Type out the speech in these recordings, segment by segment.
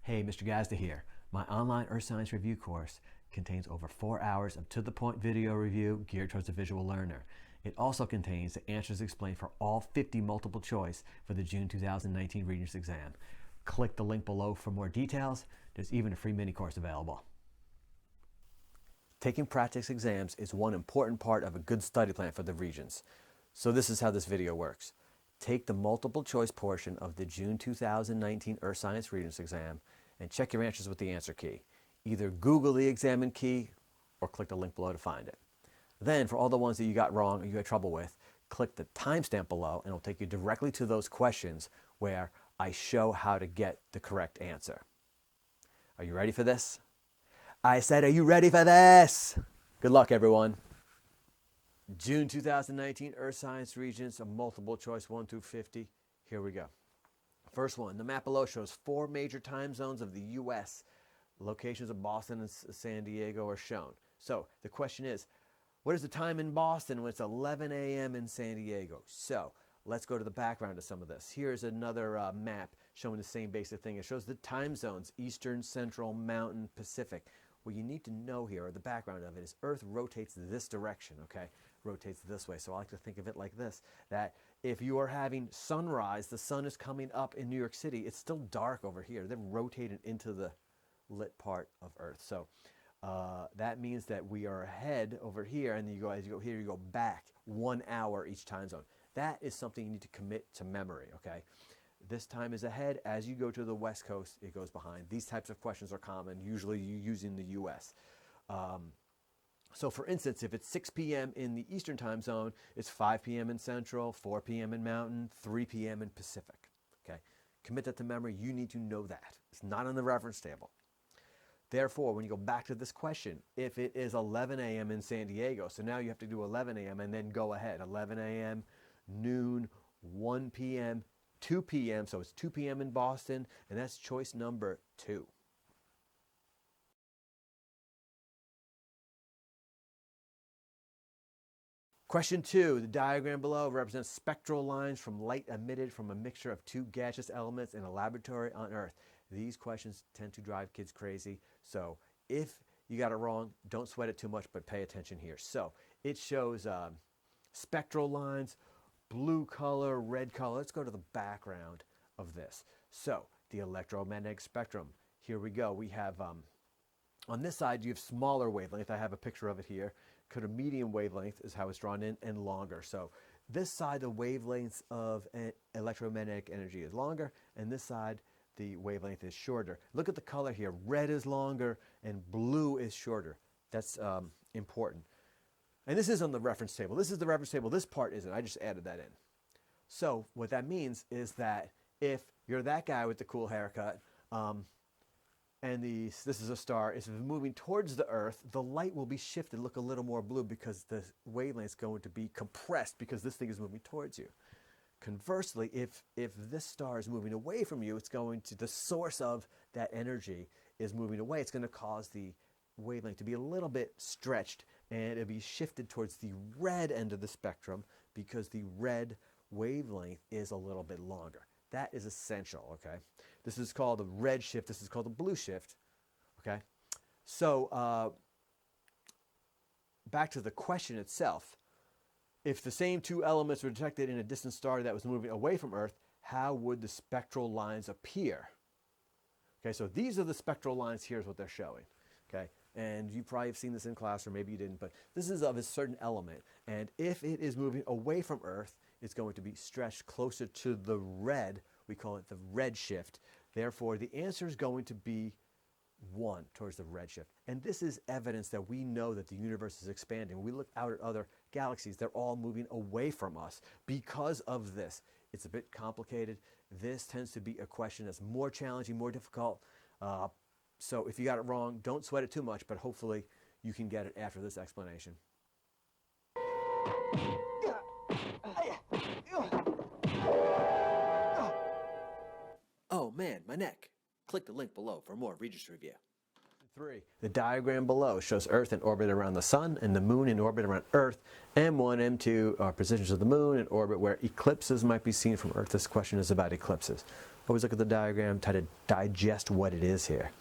Hey, Mr. Gazda here. My online Earth Science Review course contains over 4 hours of to-the-point video review geared towards the visual learner. It also contains the answers explained for all 50 multiple choice for the June 2019 Regents exam. Click the link below for more details. There's even a free mini course available. Taking practice exams is one important part of a good study plan for the Regents. So this is how this video works. Take the multiple choice portion of the June 2019 Earth Science Regents exam and check your answers with the answer key. Either Google the examine key or click the link below to find it. Then for all the ones that you got wrong or you had trouble with, click the timestamp below and it'll take you directly to those questions where I show how to get the correct answer. Are you ready for this? I said, are you ready for this? Good luck, everyone. June 2019 Earth Science Regents, a multiple choice 1 through 50. Here we go. First one, the map below shows 4 major time zones of the U.S. Locations of Boston and San Diego are shown. So the question is, what is the time in Boston when it's 11 a.m. in San Diego? So let's go to the background of some of this. Here's another map showing the same basic thing. It shows the time zones, Eastern, Central, Mountain, Pacific. What you need to know here, or the background of it, is Earth rotates this direction, okay? Rotates this way. So I like to think of it like this, that if you are having sunrise, the sun is coming up in New York City, it's still dark over here. They're rotating into the lit part of Earth. So that means that we are ahead over here, and you go, as you go here, you go back 1 hour each time zone. That is something you need to commit to memory, okay? This time is ahead. As you go to the West Coast, it goes behind. These types of questions are common, usually using the U.S. So for instance, if it's 6 p.m. in the Eastern time zone, it's 5 p.m. in Central, 4 p.m. in Mountain, 3 p.m. in Pacific. Okay, commit that to memory. You need to know that. It's not on the reference table. Therefore, when you go back to this question, if it is 11 a.m. in San Diego, so now you have to do 11 a.m. and then go ahead. 11 a.m., noon, 1 p.m., 2 p.m., so it's 2 p.m. in Boston, and that's choice number 2. Question 2, the diagram below represents spectral lines from light emitted from a mixture of 2 gaseous elements in a laboratory on Earth. These questions tend to drive kids crazy, so if you got it wrong, don't sweat it too much, but pay attention here. So it shows spectral lines, blue color, red color. Let's go to the background of this. So the electromagnetic spectrum. Here we go. We have, on this side, you have smaller wavelength. I have a picture of it here. Kind of medium wavelength is how it's drawn in, and longer. So this side, the wavelengths of electromagnetic energy is longer, and this side, the wavelength is shorter. Look at the color here. Red is longer, and blue is shorter. That's important. And this is on the reference table. This is the reference table. This part isn't. I just added that in. So what that means is that if you're that guy with the cool haircut, and this is a star, it's moving towards the Earth, the light will be shifted, look a little more blue because the wavelength is going to be compressed because this thing is moving towards you. Conversely, if this star is moving away from you, it's going to, the source of that energy is moving away. It's going to cause the wavelength to be a little bit stretched, and it'll be shifted towards the red end of the spectrum because the red wavelength is a little bit longer. That is essential, okay? This is called the red shift. This is called the blue shift, okay? So back to the question itself. If the same 2 elements were detected in a distant star that was moving away from Earth, how would the spectral lines appear? Okay, so these are the spectral lines. Here's what they're showing, okay? And you probably have seen this in class, or maybe you didn't, but this is of a certain element. And if it is moving away from Earth, it's going to be stretched closer to the red. We call it the red shift. Therefore, the answer is going to be 1 towards the red shift. And this is evidence that we know that the universe is expanding. When we look out at other galaxies, they're all moving away from us because of this. It's a bit complicated. This tends to be a question that's more challenging, more difficult. So if you got it wrong, don't sweat it too much, but hopefully you can get it after this explanation. Oh man, my neck. Click the link below for more Regents review. 3. The diagram below shows Earth in orbit around the Sun and the Moon in orbit around Earth. M1, M2 are positions of the Moon in orbit where eclipses might be seen from Earth. This question is about eclipses. always look at the diagram, try to digest what it is here.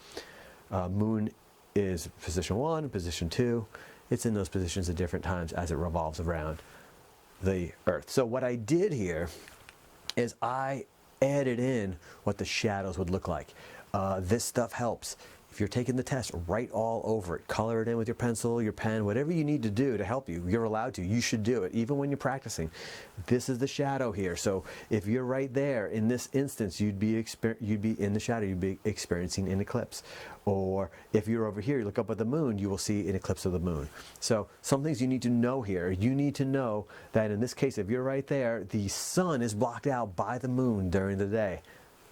Moon is position 1, position 2. It's in those positions at different times as it revolves around the Earth. So what I did here is I added in what the shadows would look like. This stuff helps. If you're taking the test, write all over it. Color it in with your pencil, your pen, whatever you need to do to help you. You're allowed to. You should do it, even when you're practicing. This is the shadow here. So if you're right there, in this instance, you'd be in the shadow. You'd be experiencing an eclipse. Or if you're over here, you look up at the moon, you will see an eclipse of the moon. So some things you need to know here. You need to know that in this case, if you're right there, the sun is blocked out by the moon during the day,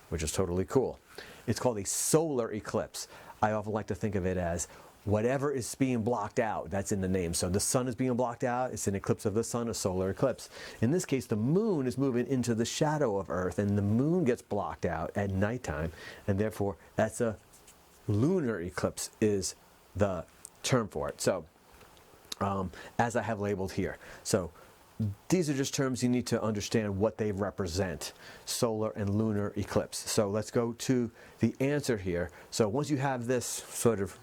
which is totally cool. It's called a solar eclipse. I often like to think of it as whatever is being blocked out, that's in the name. So the sun is being blocked out, it's an eclipse of the sun, a solar eclipse. In this case, the moon is moving into the shadow of Earth, and the moon gets blocked out at nighttime, and therefore that's a lunar eclipse is the term for it. So as I have labeled here. So these are just terms you need to understand what they represent, solar and lunar eclipse. So let's go to the answer here. So once you have this sort of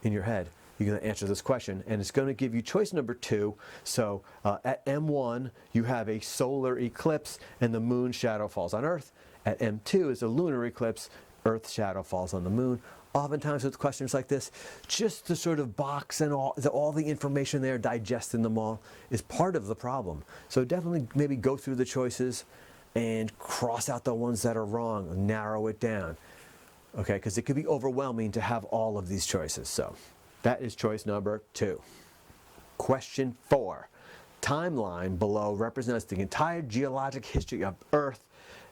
in your head, you're going to answer this question, and it's going to give you choice number 2. So at M1, you have a solar eclipse, and the moon shadow falls on Earth. At M2 is a lunar eclipse, Earth's shadow falls on the moon. Oftentimes with questions like this, just to sort of box and all the information there, digesting them all, is part of the problem. So definitely maybe go through the choices and cross out the ones that are wrong, narrow it down. Okay, because it could be overwhelming to have all of these choices. So that is choice number 2. Question 4. Timeline below represents the entire geologic history of Earth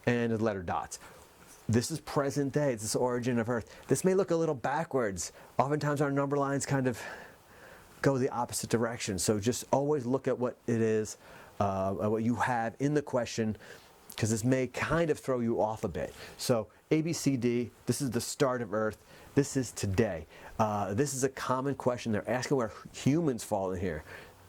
and the letter dots. This is present day. It's the origin of Earth. This may look a little backwards. Oftentimes our number lines kind of go the opposite direction. So just always look at what it is, what you have in the question, because this may kind of throw you off a bit. So A, B, C, D, this is the start of Earth. This is today. This is a common question. They're asking where humans fall in here.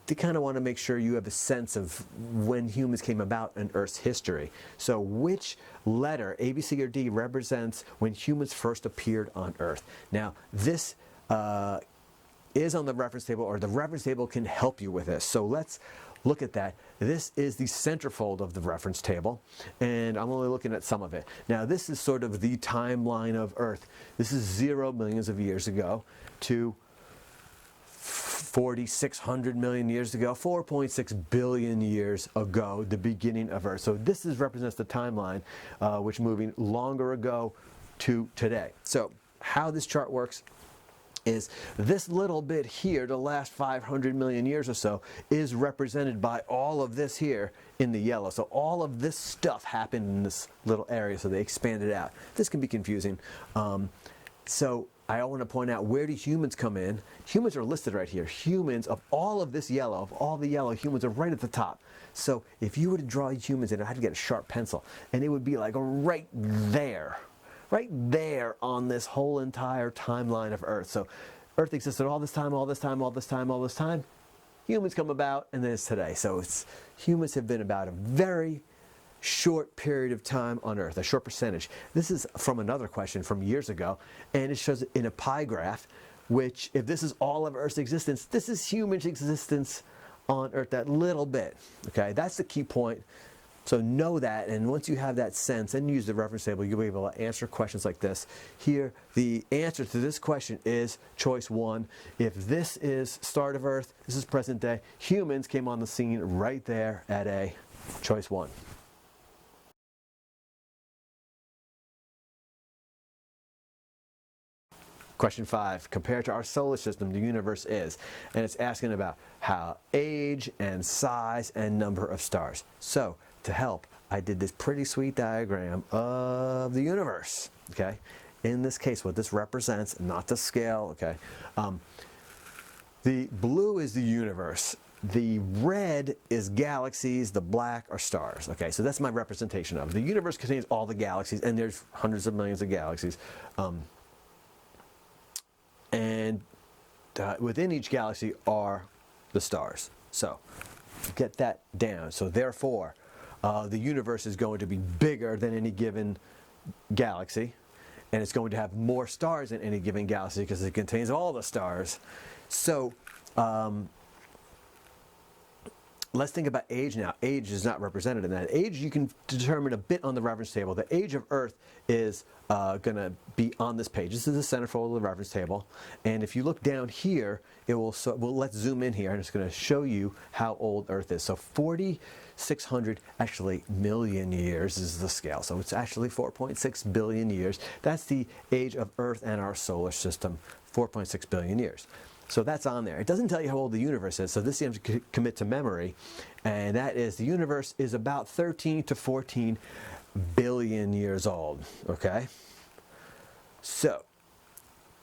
They kind of want to make sure you have a sense of when humans came about in Earth's history. So which letter, A, B, C, or D, represents when humans first appeared on Earth? Now, this is on the reference table, or the reference table can help you with this. So let's look at that. This is the centerfold of the reference table, and I'm only looking at some of it. Now, this is sort of the timeline of Earth. This is 0 millions of years ago to 4,600 million years ago, 4.6 billion years ago, the beginning of Earth. So this represents the timeline, which moving longer ago to today. So how this chart works is this little bit here, the last 500 million years or so, is represented by all of this here in the yellow. So all of this stuff happened in this little area, so they expanded out. This can be confusing. So I want to point out, where do humans come in? Humans are listed right here. Humans, of all of this yellow, of all the yellow, humans are right at the top. So if you were to draw humans in, I had to get a sharp pencil, and it would be like right there on this whole entire timeline of Earth. So Earth existed all this time, all this time, all this time, all this time. Humans come about, and then it's today. So humans have been about a very short period of time on Earth, a short percentage. This is from another question from years ago, and it shows in a pie graph, which, if this is all of Earth's existence, this is human existence on Earth, that little bit. Okay, that's the key point. So know that, and once you have that sense and use the reference table, you'll be able to answer questions like this. Here, the answer to this question is choice 1. If this is start of Earth, this is present day, humans came on the scene right there at A, choice 1. Question 5, compared to our solar system, the universe is. And it's asking about how age and size and number of stars. So, to help, I did this pretty sweet diagram of the universe. Okay? In this case, what this represents, not to scale, okay? The blue is the universe. The red is galaxies, the black are stars. Okay, so that's my representation of it. The universe contains all the galaxies, and there's hundreds of millions of galaxies. And within each galaxy are the stars. So get that down. So therefore, the universe is going to be bigger than any given galaxy, and it's going to have more stars in any given galaxy because it contains all the stars. So let's think about age now. Age is not represented in that. Age you can determine a bit on the reference table. The age of Earth is going to be on this page. This is the centerfold of the reference table. And if you look down here, it will, let's zoom in here, and it's going to show you how old Earth is. So 4,600, actually million years is the scale. So it's actually 4.6 billion years. That's the age of Earth and our solar system, 4.6 billion years. So that's on there. It doesn't tell you how old the universe is, so this you have to commit to memory. And that is, the universe is about 13 to 14 billion years old, okay? So,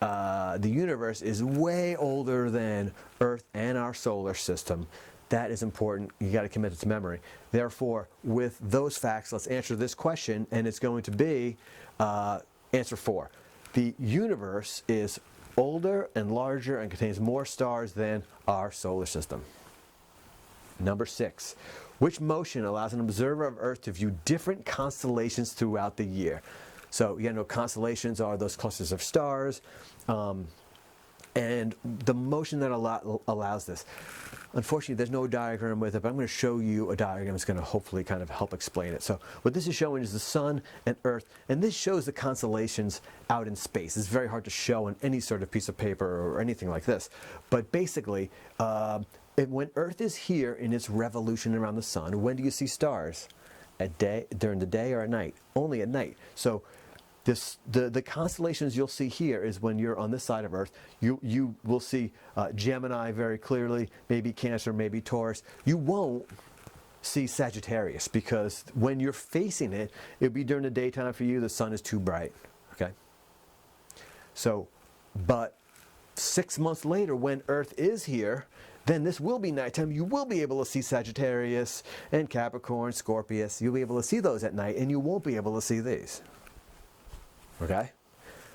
the universe is way older than Earth and our solar system. That is important. You got to commit it to memory. Therefore, with those facts, let's answer this question, and it's going to be answer 4. The universe is older and larger and contains more stars than our solar system. Number 6. Which motion allows an observer of Earth to view different constellations throughout the year? So, you know, constellations are those clusters of stars, and the motion that allows this. Unfortunately, there's no diagram with it, but I'm going to show you a diagram that's going to hopefully kind of help explain it. So what this is showing is the Sun and Earth, and this shows the constellations out in space. It's very hard to show on any sort of piece of paper or anything like this. But basically, when Earth is here in its revolution around the Sun, when do you see stars? During the day or at night? Only at night. So the constellations you'll see here is when you're on this side of Earth. You will see Gemini very clearly, maybe Cancer, maybe Taurus. You won't see Sagittarius because when you're facing it, it'll be during the daytime for you. The sun is too bright. Okay. So, but 6 months later, when Earth is here, then this will be nighttime. You will be able to see Sagittarius and Capricorn, Scorpius. You'll be able to see those at night, and you won't be able to see these. Okay?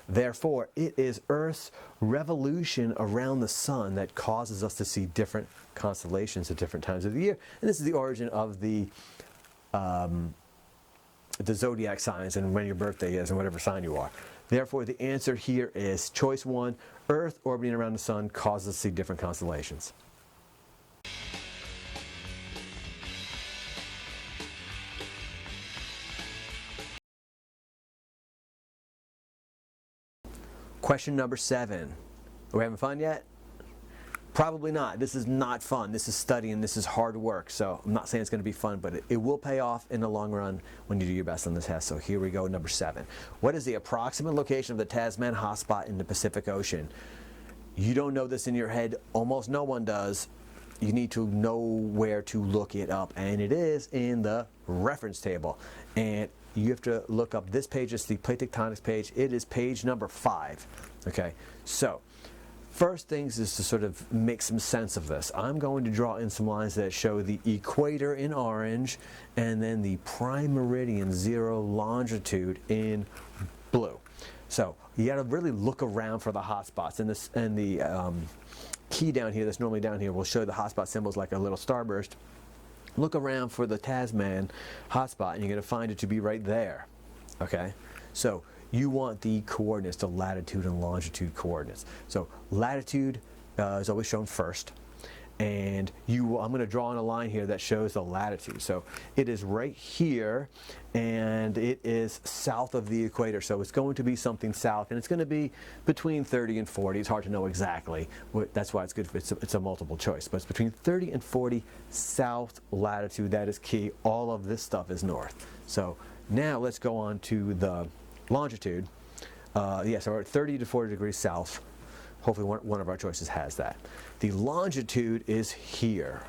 Therefore, it is Earth's revolution around the sun that causes us to see different constellations at different times of the year. And this is the origin of the zodiac signs and when your birthday is and whatever sign you are. Therefore, the answer here is choice 1, Earth orbiting around the sun causes us to see different constellations. Question number 7. Are we having fun yet? Probably not. This is not fun. This is studying. This is hard work. So I'm not saying it's going to be fun, but it will pay off in the long run when you do your best on this test. So here we go, number 7. What is the approximate location of the Tasman hotspot in the Pacific Ocean? You don't know this in your head. Almost no one does. You need to know where to look it up, and it is in the reference table. And you have to look up this page. It's the plate tectonics page. It is page number 5. Okay, so first things is to sort of make some sense of this. I'm going to draw in some lines that show the equator in orange and then the prime meridian 0 longitude in blue. So you got to really look around for the hot spots, and the key down here that's normally down here will show the hotspot symbols like a little starburst. Look around for the Tasman hotspot, and you're going to find it to be right there. Okay, so you want the coordinates, the latitude and longitude coordinates. So latitude is always shown first, and I'm going to draw on a line here that shows the latitude. So it is right here, and it is south of the equator. So it's going to be something south, and it's going to be between 30 and 40. It's hard to know exactly. That's why it's good. It's a multiple choice, but it's between 30 and 40 south latitude. That is key. All of this stuff is north. So now let's go on to the longitude. So we're at 30 to 40 degrees south. Hopefully one of our choices has that. The longitude is here.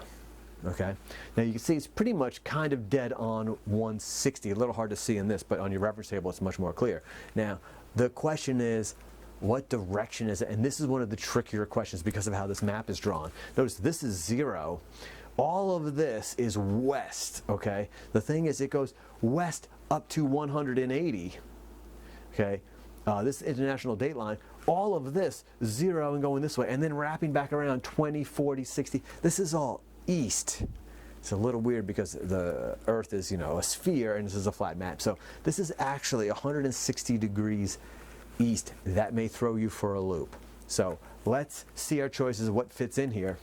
Okay. Now you can see it's pretty much kind of dead on 160. A little hard to see in this, but on your reference table it's much more clear. Now the question is, what direction is it? And this is one of the trickier questions because of how this map is drawn. Notice this is 0. All of this is west. Okay. The thing is, it goes west up to 180. Okay. This international date line, all of this 0 and going this way, and then wrapping back around 20, 40, 60. This is all east. It's a little weird because the Earth is, a sphere and this is a flat map. So this is actually 160 degrees east. That may throw you for a loop. So let's see our choices of what fits in here.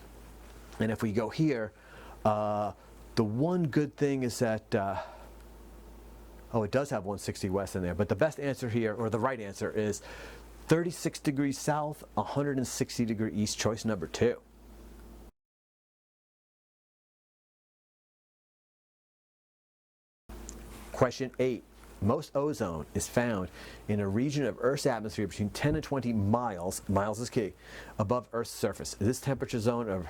And if we go here, the one good thing is that, it does have 160 west in there, but the best answer here, or the right answer, is 36 degrees south, 160 degree east, choice number 2. Question 8. Most ozone is found in a region of Earth's atmosphere between 10 and 20 miles, miles is key, above Earth's surface. This temperature zone of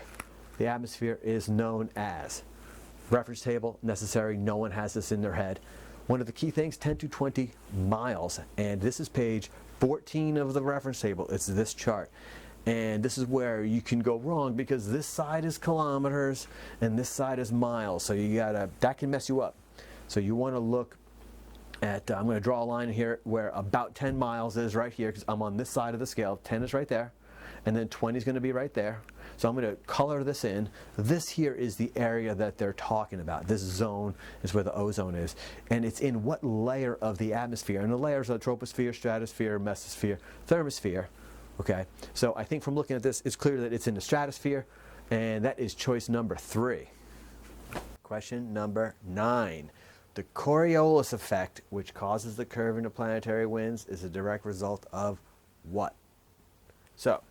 the atmosphere is known as, reference table necessary, no one has this in their head. One of the key things, 10 to 20 miles, and this is page 14 of the reference table. It's this chart. And this is where you can go wrong because this side is kilometers and this side is miles. So that can mess you up. So you want to look at, I'm going to draw a line here where about 10 miles is right here because I'm on this side of the scale. 10 is right there. And then 20 is going to be right there. So I'm going to color this in. This here is the area that they're talking about. This zone is where the ozone is. And it's in what layer of the atmosphere? And the layers are the troposphere, stratosphere, mesosphere, thermosphere. Okay, so I think from looking at this, it's clear that it's in the stratosphere. And that is choice number 3. Question number 9. The Coriolis effect, which causes the curving of planetary winds, is a direct result of what? So,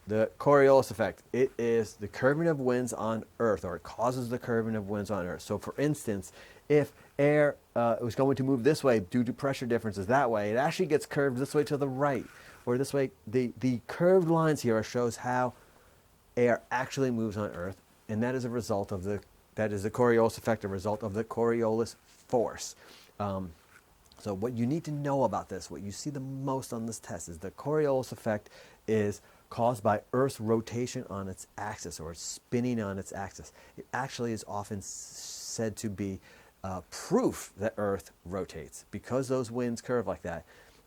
the Coriolis effect, it is the curving of winds on Earth, or it causes the curving of winds on Earth. So for instance, if air was going to move this way due to pressure differences that way, it actually gets curved this way to the right, or this way. The curved lines here shows how air actually moves on Earth, and that is a result of the Coriolis effect, a result of the Coriolis force. So what you need to know about this, what you see the most on this test, is the Coriolis effect is caused by Earth's rotation on its axis, or spinning on its axis. It actually is often said to be proof that Earth rotates. Because those winds curve like that,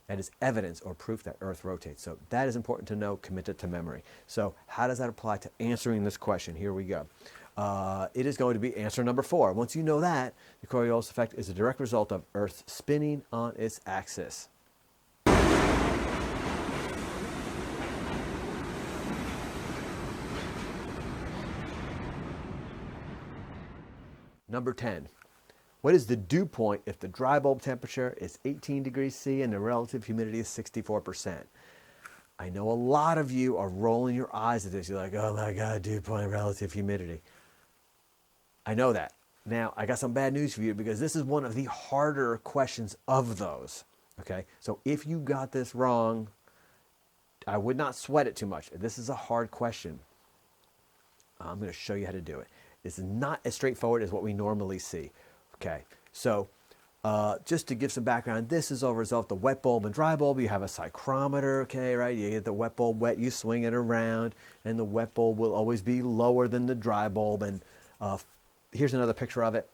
that is evidence or proof that Earth rotates. So that is important to know, commit it to memory. So how does that apply to answering this question? Here we go. It is going to be answer number 4. Once you know that, the Coriolis effect is a direct result of Earth spinning on its axis. Number 10. What is the dew point if the dry bulb temperature is 18 degrees C and the relative humidity is 64%? I know a lot of you are rolling your eyes at this. You're like, oh my God, dew point, relative humidity. I know that. Now, I got some bad news for you because this is one of the harder questions of those. Okay, so if you got this wrong, I would not sweat it too much. This is a hard question. I'm going to show you how to do it. This is not as straightforward as what we normally see. Okay, so just to give some background, this is a result of the wet bulb and dry bulb. You have a psychrometer, okay, right? You get the wet bulb wet, you swing it around, and the wet bulb will always be lower than the dry bulb. And here's another picture of it.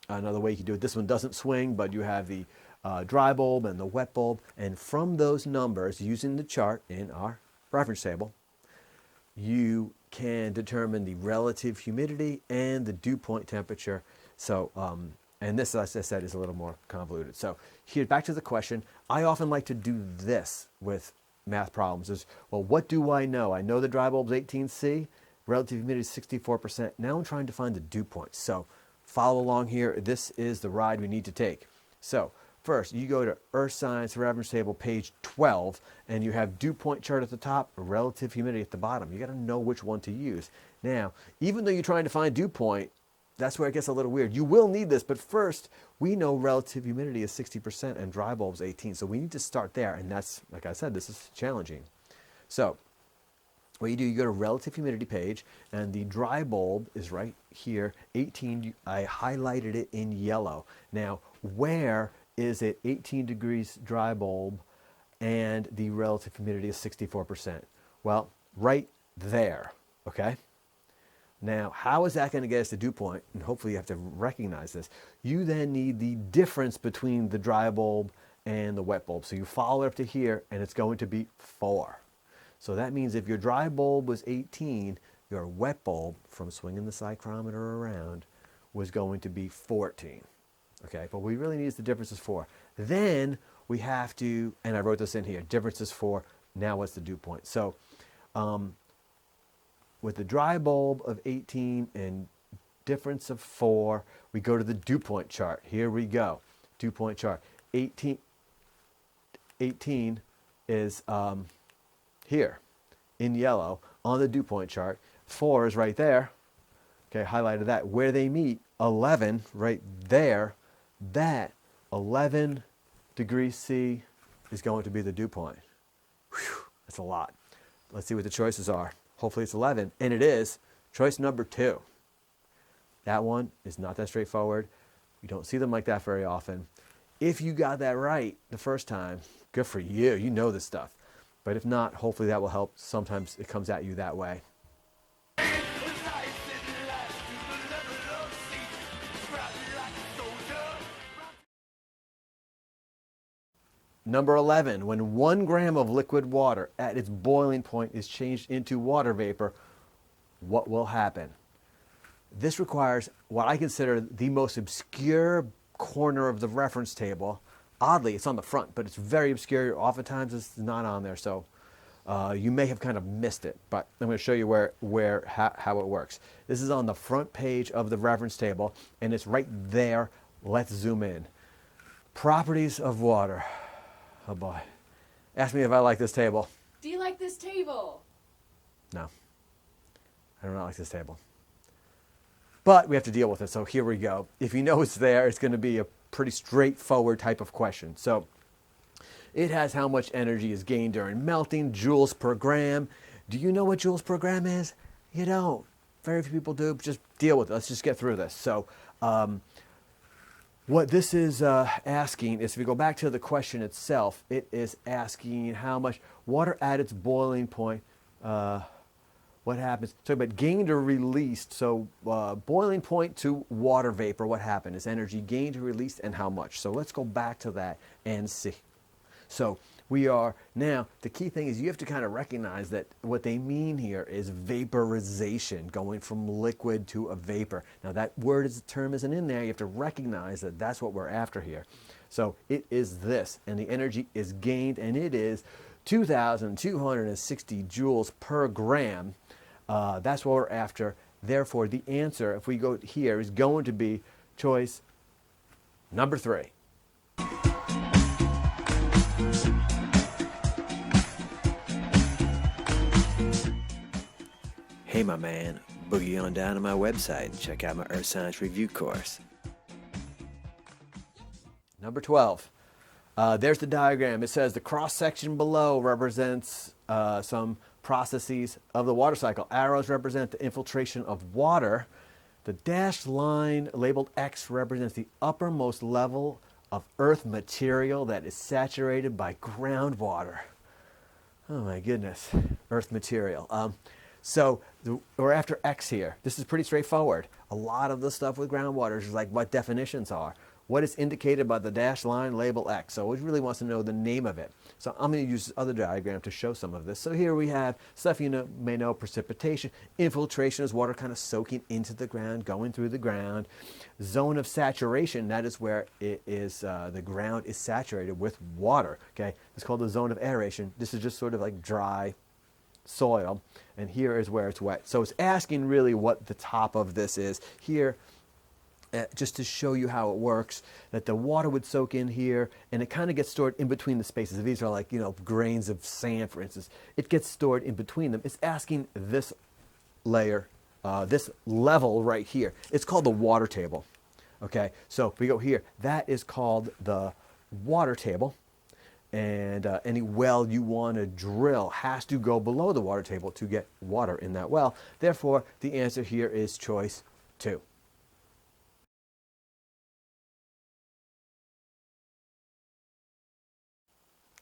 Another way you can do it. This one doesn't swing, but you have the dry bulb and the wet bulb. And from those numbers, using the chart in our reference table, you can determine the relative humidity and the dew point temperature. So, and this, as I said, is a little more convoluted. So here, back to the question. I often like to do this with math problems is, well, what do I know? I know the dry bulb's 18C, relative humidity is 64%. Now I'm trying to find the dew point. So follow along here. This is the ride we need to take. So first, you go to Earth Science Reference Table, page 12, and you have dew point chart at the top, relative humidity at the bottom. You got to know which one to use. Now, even though you're trying to find dew point, that's where it gets a little weird. You will need this, but first, we know relative humidity is 60% and dry bulb's 18. So we need to start there, and that's, like I said, this is challenging. So what you do, you go to relative humidity page, and the dry bulb is right here, 18. I highlighted it in yellow. Now, where is it 18 degrees dry bulb and the relative humidity is 64%? Well, right there, okay? Now, how is that going to get us to dew point? And hopefully you have to recognize this. You then need the difference between the dry bulb and the wet bulb. So you follow it up to here, and it's going to be 4. So that means if your dry bulb was 18, your wet bulb, from swinging the psychrometer around, was going to be 14. Okay, but we really need the difference is 4. Then we have to, and I wrote this in here, difference is 4. Now what's the dew point? So with the dry bulb of 18 and difference of 4, we go to the dew point chart. Here we go. Dew point chart. 18 is here in yellow on the dew point chart. 4 is right there. Okay, highlighted that. Where they meet, 11 right there. That 11 degrees C is going to be the dew point. Whew, that's a lot. Let's see what the choices are. Hopefully it's 11, and it is. Choice number 2. That one is not that straightforward. You don't see them like that very often. If you got that right the first time, good for you. You know this stuff. But if not, hopefully that will help. Sometimes it comes at you that way. Number 11, when 1 gram of liquid water at its boiling point is changed into water vapor, what will happen? This requires what I consider the most obscure corner of the reference table. Oddly, it's on the front, but it's very obscure. Oftentimes it's not on there, so you may have kind of missed it, but I'm going to show you how it works. This is on the front page of the reference table, and it's right there. Let's zoom in. Properties of water. Oh boy. Ask me if I like this table. Do you like this table? No. I do not like this table. But we have to deal with it, so here we go. If you know it's there, it's going to be a pretty straightforward type of question. So it has how much energy is gained during melting, joules per gram. Do you know what joules per gram is? You don't. Very few people do. Just deal with it. Let's just get through this. So what this is asking is, if we go back to the question itself, it is asking how much water at its boiling point, what happens? So, but gained or released. So boiling point to water vapor, what happened? Is energy gained or released, and how much? So let's go back to that and see. So we are now, the key thing is you have to kind of recognize that what they mean here is vaporization, going from liquid to a vapor. Now that term isn't in there. You have to recognize that that's what we're after here. So it is this, and the energy is gained, and it is 2,260 joules per gram. That's what we're after. Therefore, the answer, if we go here, is going to be choice number 3. Hey, my man, boogie on down to my website and check out my Earth Science Review course. Number 12. There's the diagram. It says the cross-section below represents some processes of the water cycle. Arrows represent the infiltration of water. The dashed line labeled X represents the uppermost level of earth material that is saturated by groundwater. Oh my goodness, earth material. So we're after X here. This is pretty straightforward. A lot of the stuff with groundwater is like what definitions are. What is indicated by the dashed line label X? So it really wants to know the name of it. So I'm going to use this other diagram to show some of this. So here we have stuff you may know: precipitation. Infiltration is water kind of soaking into the ground, going through the ground. Zone of saturation, that is where it is, the ground is saturated with water. Okay, it's called the zone of aeration. This is just sort of like dry soil, and here is where it's wet. So it's asking really what the top of this is here. Just to show you how it works, that the water would soak in here, and it kind of gets stored in between the spaces. If these are like, grains of sand, for instance, it gets stored in between them. It's asking this layer, this level right here. It's called the water table. Okay, so if we go here, that is called the water table. And any well you want to drill has to go below the water table to get water in that well. Therefore, the answer here is choice 2.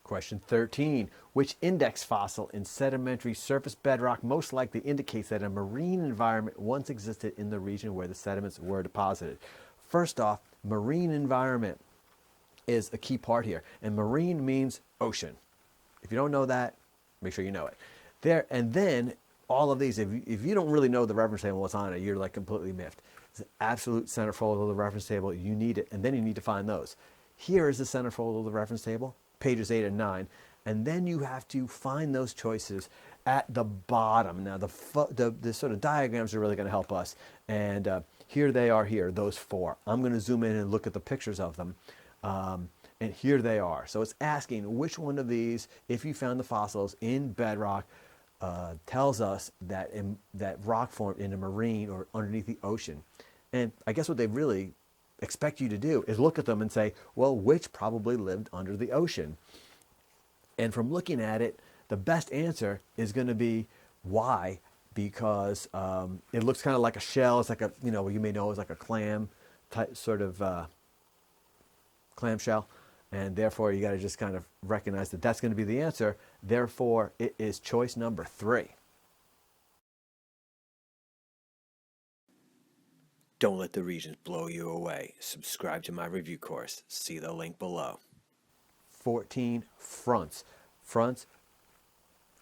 Question 13. Which index fossil in sedimentary surface bedrock most likely indicates that a marine environment once existed in the region where the sediments were deposited? First off, marine environment is a key part here. And marine means ocean. If you don't know that, make sure you know it. And then all of these, if you don't really know the reference table, what's on it, you're like completely miffed. It's an absolute centerfold of the reference table. You need it, and then you need to find those. Here is the centerfold of the reference table, pages 8 and 9, and then you have to find those choices at the bottom. Now, the sort of diagrams are really going to help us, and here they are here, those four. I'm going to zoom in and look at the pictures of them, and here they are. So it's asking which one of these, if you found the fossils in bedrock, tells us that that rock formed in a marine or underneath the ocean. And I guess what they really expect you to do is look at them and say, well, which probably lived under the ocean? And from looking at it, the best answer is going to be why, because it looks kind of like a shell. It's like a, you may know it's like a clam type, sort of clam shell. And therefore, you got to just kind of recognize that that's going to be the answer. Therefore, it is choice number 3. Don't let the Regents blow you away. Subscribe to my review course. See the link below. 14, fronts. Fronts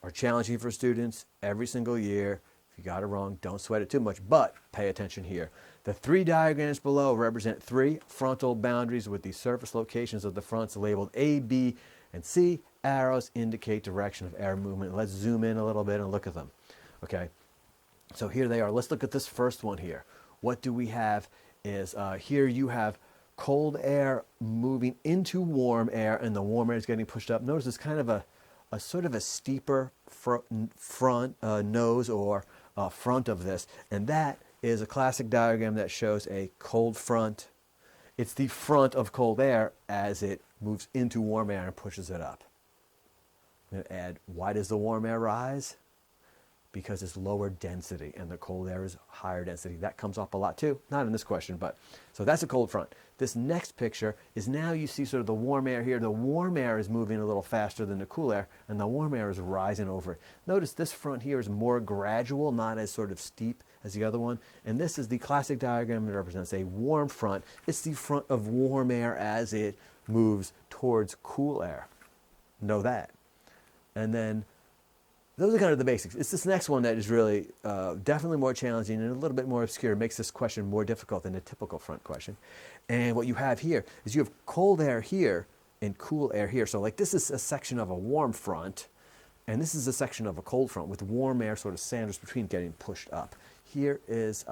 are challenging for students every single year. If you got it wrong, don't sweat it too much, but pay attention here. The 3 diagrams below represent 3 frontal boundaries with the surface locations of the fronts labeled A, B, and C. Arrows indicate direction of air movement. Let's zoom in a little bit and look at them. Okay, so here they are. Let's look at this first one here. What do we have is here you have cold air moving into warm air, and the warm air is getting pushed up. Notice it's kind of a sort of a steeper front nose or front of this, and that is a classic diagram that shows a cold front. It's the front of cold air as it moves into warm air and pushes it up. I'm going to add, why does the warm air rise? Because it's lower density and the cold air is higher density. That comes up a lot too. Not in this question, but so that's a cold front. This next picture is now you see sort of the warm air here. The warm air is moving a little faster than the cool air, and the warm air is rising over it. Notice this front here is more gradual, not as sort of steep as the other one. And this is the classic diagram that represents a warm front. It's the front of warm air as it moves towards cool air. Know that. And then those are kind of the basics. It's this next one that is really definitely more challenging and a little bit more obscure. It makes this question more difficult than a typical front question. And what you have here is you have cold air here and cool air here. So like this is a section of a warm front, and this is a section of a cold front with warm air sort of sandwiched between getting pushed up. Here is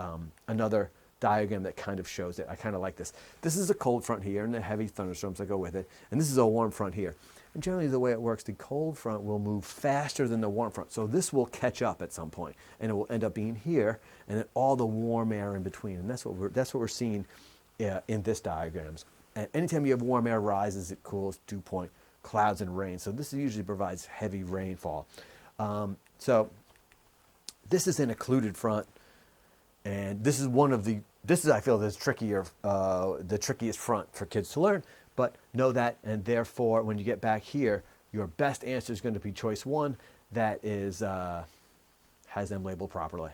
another diagram that kind of shows it. I kind of like this. This is a cold front here and the heavy thunderstorms that go with it. And this is a warm front here. And generally the way it works, the cold front will move faster than the warm front. So this will catch up at some point, and it will end up being here, and then all the warm air in between. And that's what we're seeing in this diagrams. And anytime you have warm air rises, it cools, dew point, clouds and rain. So this usually provides heavy rainfall. So this is an occluded front, and this is I feel the trickiest front for kids to learn. But know that, and therefore, when you get back here, your best answer is going to be choice 1. That is has them labeled properly.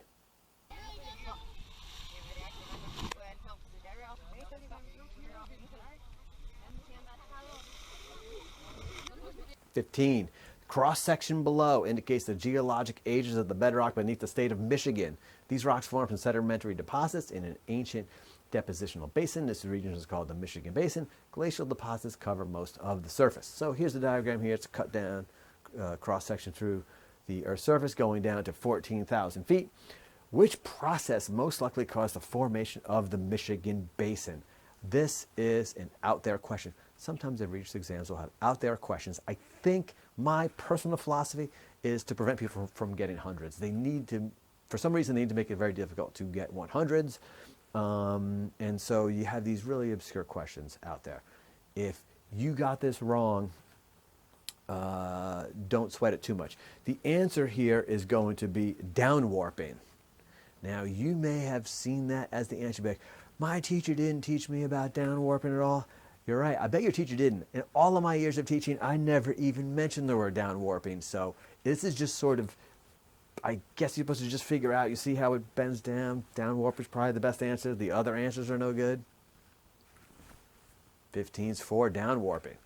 (15) Cross-section below indicates the geologic ages of the bedrock beneath the state of Michigan. These rocks formed from sedimentary deposits in an ancient depositional basin. This region is called the Michigan Basin. Glacial deposits cover most of the surface. So here's the diagram here. It's a cut down cross-section through the Earth's surface going down to 14,000 feet. Which process most likely caused the formation of the Michigan Basin? This is an out there question. Sometimes the Regents exams will have out there questions. I think my personal philosophy is to prevent people from getting hundreds. They need to, for some reason, they need to make it very difficult to get 100s. And so you have these really obscure questions out there. If you got this wrong, don't sweat it too much. The answer here is going to be down warping. Now, you may have seen that as the answer. Back, my teacher didn't teach me about down warping at all. You're right. I bet your teacher didn't. In all of my years of teaching, I never even mentioned the word down warping. So this is just sort of, I guess you're supposed to just figure out, you see how it bends down. Down warp is probably the best answer. The other answers are no good. 15's for down warping.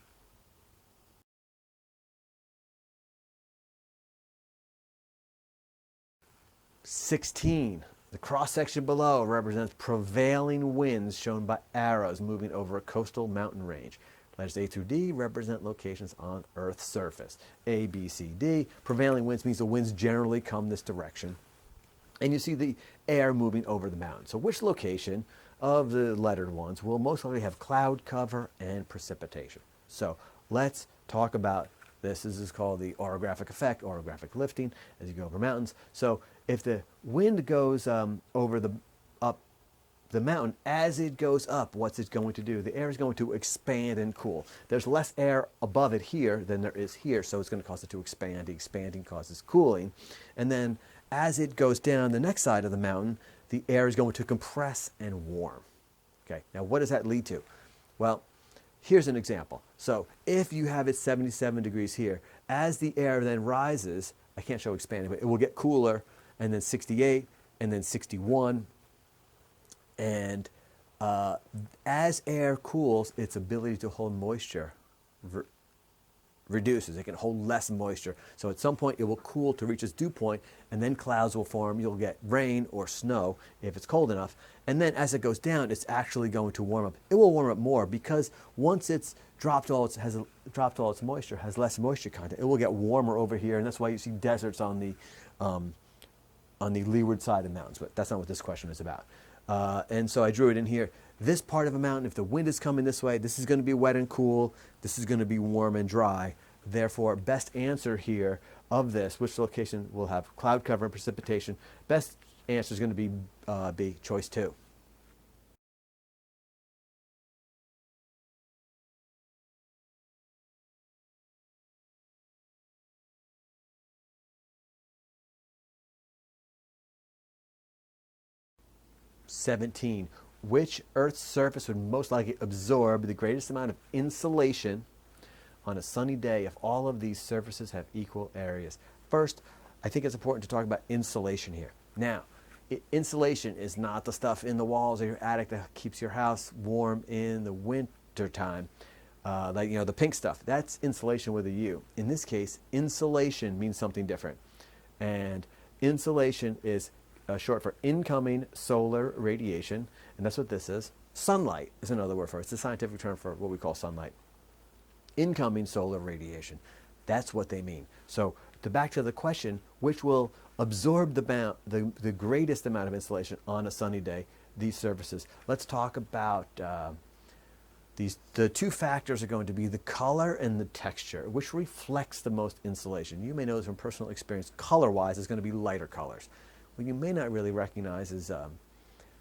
16. The cross-section below represents prevailing winds shown by arrows moving over a coastal mountain range. Letters A through D represent locations on Earth's surface. A, B, C, D. Prevailing winds means the winds generally come this direction. And you see the air moving over the mountain. So which location of the lettered ones will most likely have cloud cover and precipitation? So let's talk about this. This is called the orographic effect, orographic lifting, as you go over mountains. So if the wind goes over up the mountain, as it goes up, what's it going to do? The air is going to expand and cool. There's less air above it here than there is here, so it's going to cause it to expand. The expanding causes cooling. And then as it goes down the next side of the mountain, the air is going to compress and warm. Okay, now what does that lead to? Well, here's an example. So if you have it 77 degrees here, as the air then rises, I can't show expanding, but it will get cooler, and then 68, and then 61. And as air cools, its ability to hold moisture reduces. It can hold less moisture. So at some point it will cool to reach its dew point, and then clouds will form. You'll get rain or snow if it's cold enough. And then as it goes down, it's actually going to warm up. It will warm up more because once it's dropped all its moisture, has less moisture content, it will get warmer over here, and that's why you see deserts on the leeward side of the mountains. But that's not what this question is about. And so I drew it in here. This part of a mountain, if the wind is coming this way, this is going to be wet and cool. This is going to be warm and dry. Therefore, best answer here of this, which location will have cloud cover and precipitation, best answer is going to be B, choice 2. (17) Which Earth's surface would most likely absorb the greatest amount of insolation on a sunny day if all of these surfaces have equal areas? First, I think it's important to talk about insulation here. Now, insulation is not the stuff in the walls of your attic that keeps your house warm in the winter time, like the pink stuff. That's insulation with a U. In this case, insolation means something different, and insolation is short for incoming solar radiation, and that's what this is. Sunlight is another word for it. It's a scientific term for what we call sunlight. Incoming solar radiation. That's what they mean. So back to the question, which will absorb the greatest amount of insolation on a sunny day? These surfaces. Let's talk about the two factors are going to be the color and the texture, which reflects the most insolation. You may know this from personal experience. Color-wise, it's going to be lighter colors. What you may not really recognize is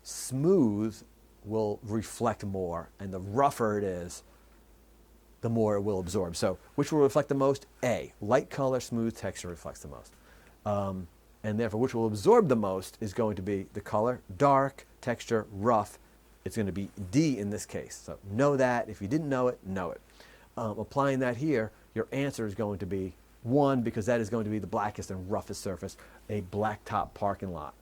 smooth will reflect more, and the rougher it is, the more it will absorb. So which will reflect the most? A, light color, smooth texture reflects the most. And therefore, which will absorb the most is going to be the color, dark, texture, rough. It's going to be D in this case. So know that. If you didn't know it, know it. Applying that here, your answer is going to be 1, because that is going to be the blackest and roughest surface, a blacktop parking lot.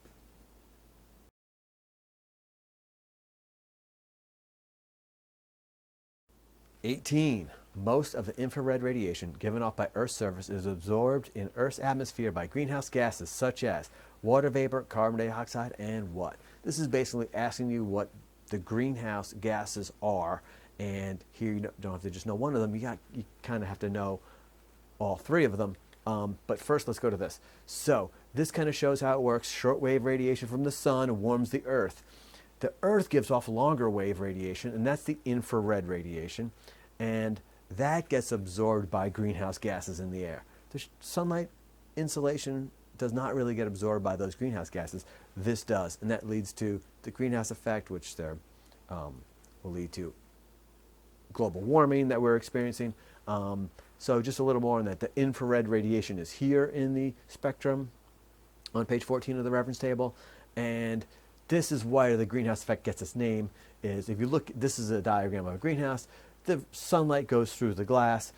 (18) Most of the infrared radiation given off by Earth's surface is absorbed in Earth's atmosphere by greenhouse gases such as water vapor, carbon dioxide, and what? This is basically asking you what the greenhouse gases are, and here you don't have to just know one of them. You kind of have to know all 3 of them. But first, let's go to this. So this kind of shows how it works. Shortwave radiation from the sun warms the Earth. The Earth gives off longer wave radiation, and that's the infrared radiation, and that gets absorbed by greenhouse gases in the air. The sunlight insolation does not really get absorbed by those greenhouse gases. This does, and that leads to the greenhouse effect, which will lead to global warming that we're experiencing. So just a little more on that. The infrared radiation is here in the spectrum on page 14 of the reference table, and this is why the greenhouse effect gets its name. Is if you look, this is a diagram of a greenhouse. The sunlight goes through the glass.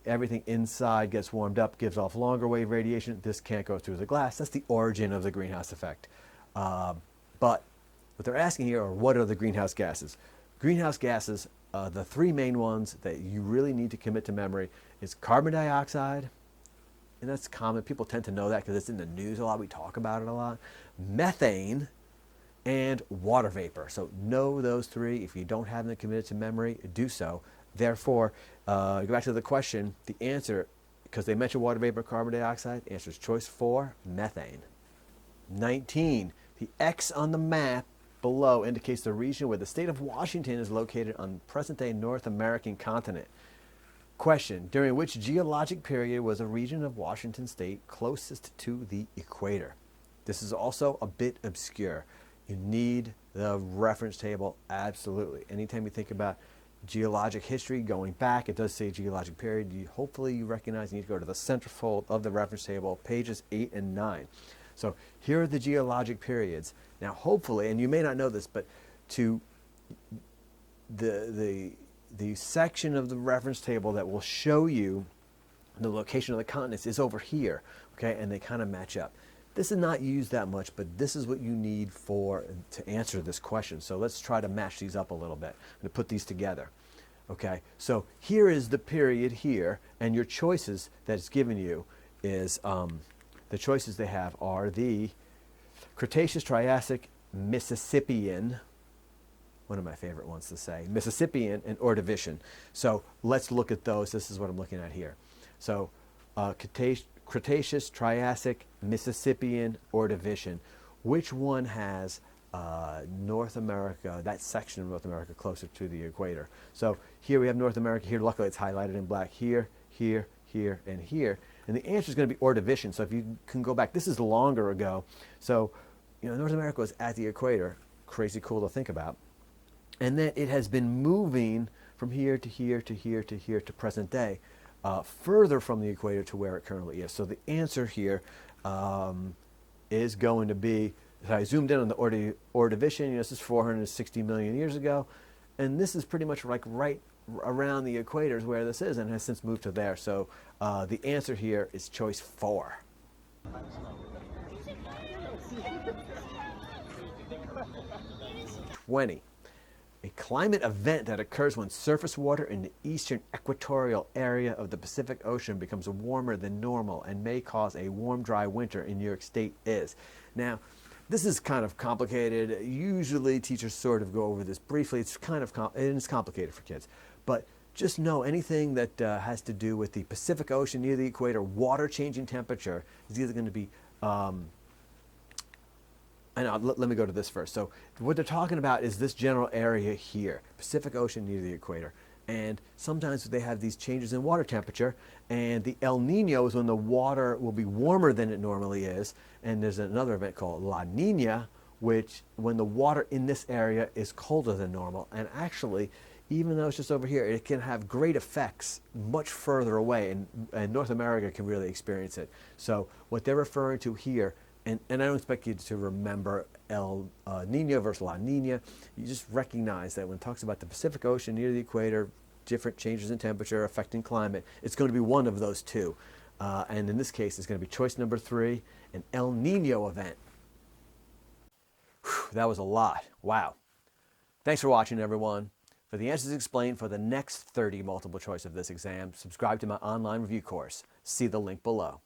Everything inside gets warmed up, gives off longer wave radiation. This can't go through the glass. That's the origin of the greenhouse effect. But what they're asking here are, what are the greenhouse gases? Greenhouse gases, the 3 main ones that you really need to commit to memory is carbon dioxide, and that's common. People tend to know that because it's in the news a lot. We talk about it a lot. Methane and water vapor. So know those three. If you don't have them committed to memory, do so. Therefore, go back to the question, the answer, because they mentioned water vapor and carbon dioxide, the answer is choice 4, methane. 19, the X on the map below indicates the region where the state of Washington is located on present-day North American continent. Question, during which geologic period was a region of Washington state closest to the equator? This is also a bit obscure. You need the reference table, absolutely. Anytime you think about geologic history going back, it does say geologic period. Hopefully you recognize you need to go to the centerfold of the reference table, pages 8 and 9. So here are the geologic periods. Now hopefully, and you may not know this, but to the section of the reference table that will show you the location of the continents is over here, okay, and they kind of match up. This is not used that much, but this is what you need to answer this question. So let's try to match these up a little bit. I'm going to put these together. Okay, so here is the period here, and your choices that it's given you is, the choices they have are the Cretaceous, Triassic, Mississippian, one of my favorite ones to say, Mississippian and Ordovician. So let's look at those. This is what I'm looking at here. So Cretaceous, Triassic, Mississippian, Ordovician. Which one has North America, that section of North America closer to the equator? So here we have North America. Here, luckily it's highlighted in black. Here, here, here, and here. And the answer is going to be Ordovician. So if you can go back, this is longer ago. So, you know, North America was at the equator. Crazy cool to think about. And then it has been moving from here to here to here to here to present day, further from the equator to where it currently is. So the answer here is going to be, if I zoomed in on the Ordovician, you know, this is 460 million years ago, and this is pretty much like right around the equator is where this is, and has since moved to there. So the answer here is choice 4. (20) A climate event that occurs when surface water in the eastern equatorial area of the Pacific Ocean becomes warmer than normal and may cause a warm, dry winter in New York State is. Now, this is kind of complicated. Usually teachers sort of go over this briefly. It's kind of it's complicated for kids. But just know anything that has to do with the Pacific Ocean near the equator, water changing temperature is either going to be let me go to this first. So what they're talking about is this general area here, Pacific Ocean near the equator. And sometimes they have these changes in water temperature, and the El Nino is when the water will be warmer than it normally is. And there's another event called La Nina, which when the water in this area is colder than normal. And actually, even though it's just over here, it can have great effects much further away, and North America can really experience it. So what they're referring to here, and I don't expect you to remember El Nino versus La Nina. You just recognize that when it talks about the Pacific Ocean near the equator, different changes in temperature affecting climate, it's going to be one of those two. And in this case, it's going to be choice number 3, an El Nino event. Whew, that was a lot. Wow. Thanks for watching, everyone. For the answers explained for the next 30 multiple choice of this exam, subscribe to my online review course. See the link below.